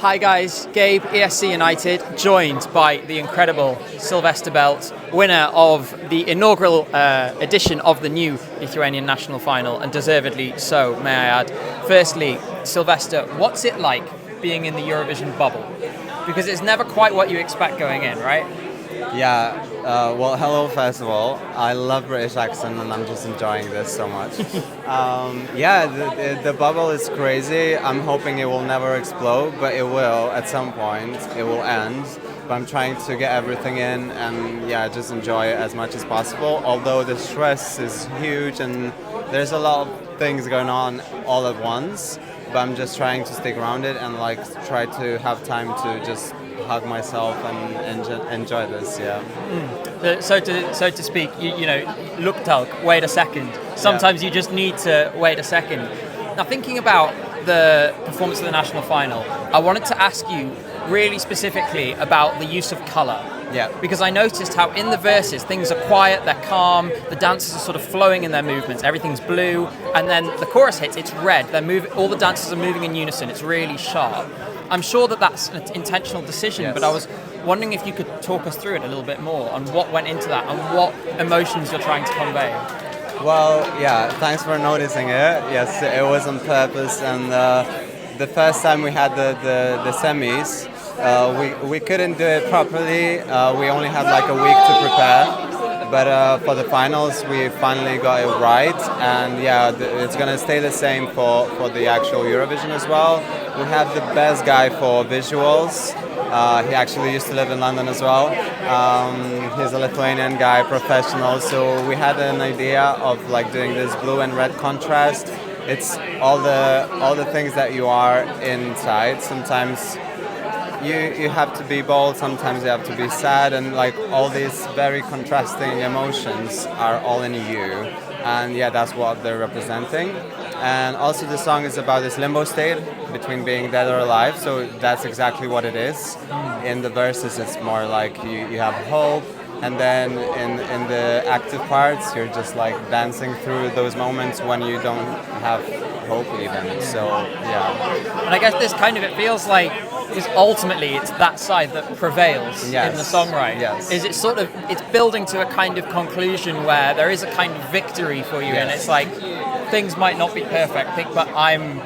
Hi guys, Gabe, ESC United, joined by the incredible Sivlester Belt, winner of the inaugural edition of the new Lithuanian national final, and deservedly so, may I add. Firstly, Silvester, what's it like being in the Eurovision bubble? Because it's never quite what you expect going in, right? Yeah, well, hello first of all. I love British accent and I'm just enjoying this so much. The bubble is crazy. I'm hoping it will never explode, but it will at some point. It will end. But I'm trying to get everything in and just enjoy it as much as possible. Although the stress is huge and there's a lot of things going on all at once. But I'm just trying to stick around it and try to have time to just hug myself and enjoy this. So to speak, you know, Luktelk, wait a second. Sometimes you just need to wait a second. Now, thinking about the performance of the national final, I wanted to ask you really specifically about the use of colour. Yeah. Because I noticed how in the verses things are quiet, they're calm, the dancers are sort of flowing in their movements, everything's blue, and then the chorus hits, it's red. All the dancers are moving in unison, it's really sharp. I'm sure that that's an intentional decision, yes. But I was wondering if you could talk us through it a little bit more on what went into that and what emotions you're trying to convey. Well, thanks for noticing it. Yes, it was on purpose, and the first time we had the semis, we couldn't do it properly. We only had like a week to prepare. But for the finals, we finally got it right, and it's gonna stay the same for the actual Eurovision as well. We have the best guy for visuals. He actually used to live in London as well. He's a Lithuanian guy, professional. So we had an idea of doing this blue and red contrast. It's all the things that you are inside. Sometimes you have to be bold, sometimes you have to be sad, and all these very contrasting emotions are all in you, and that's what they're representing. And also the song is about this limbo state between being dead or alive, so that's exactly what it is. In the verses it's more like you have hope, and then in the active parts you're just dancing through those moments when you don't have hope even. So And I guess it feels like because ultimately it's that side that prevails in the songwriting. Yes. Is it it's building to a kind of conclusion where there is a kind of victory for you, and it's things might not be perfect, but I'm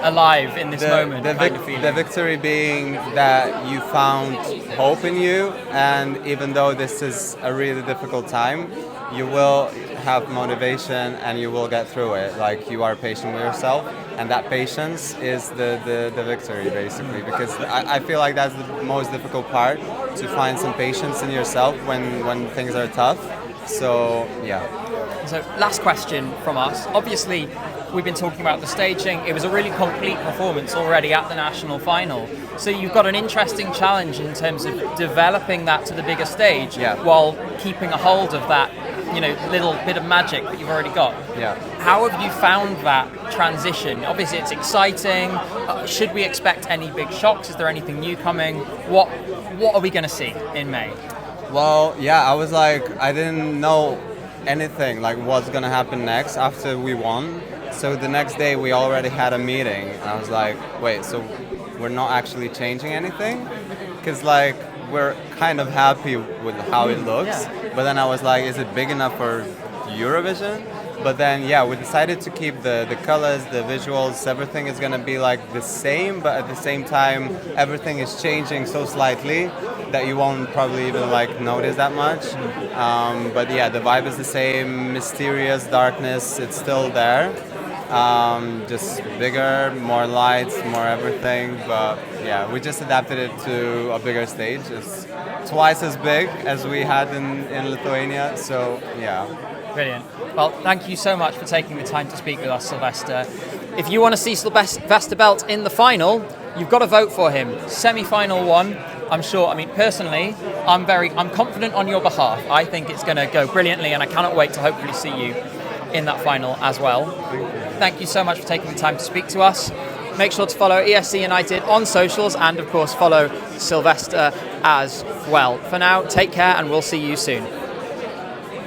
alive in this moment. The victory being that you found hope in you, and even though this is a really difficult time, you will have motivation and you will get through it. You are patient with yourself, and that patience is the victory basically, because I feel like that's the most difficult part, to find some patience in yourself when things are tough. So So last question from us. Obviously we've been talking about the staging. It was a really complete performance already at the national final. So you've got an interesting challenge in terms of developing that to the bigger stage while keeping a hold of that, little bit of magic that you've already got. How have you found that transition? Obviously it's exciting. Should we expect any big shocks? Is there anything new coming? What are we going to see in May? Well, I was I didn't know anything what's going to happen next after we won. So the next day we already had a meeting, and I was wait, so we're not actually changing anything? Because we're kind of happy with how it looks, but then I was is it big enough for Eurovision? But then we decided to keep the colors, the visuals, everything is going to be the same, but at the same time everything is changing so slightly that you won't probably even notice that much. But the vibe is the same, mysterious darkness, it's still there. Just bigger, more lights, more everything, but we just adapted it to a bigger stage. It's twice as big as we had in Lithuania, so Brilliant. Well, thank you so much for taking the time to speak with us, Silvester. If you want to see Sivlester Belt in the final, you've got to vote for him. Semi-final one, I'm sure. Personally, I'm confident on your behalf. I think it's going to go brilliantly, and I cannot wait to hopefully see you in that final as well. Thank you so much for taking the time to speak to us. Make sure to follow ESC United on socials, and of course follow Silvester as well. For now, take care, and we'll see you soon.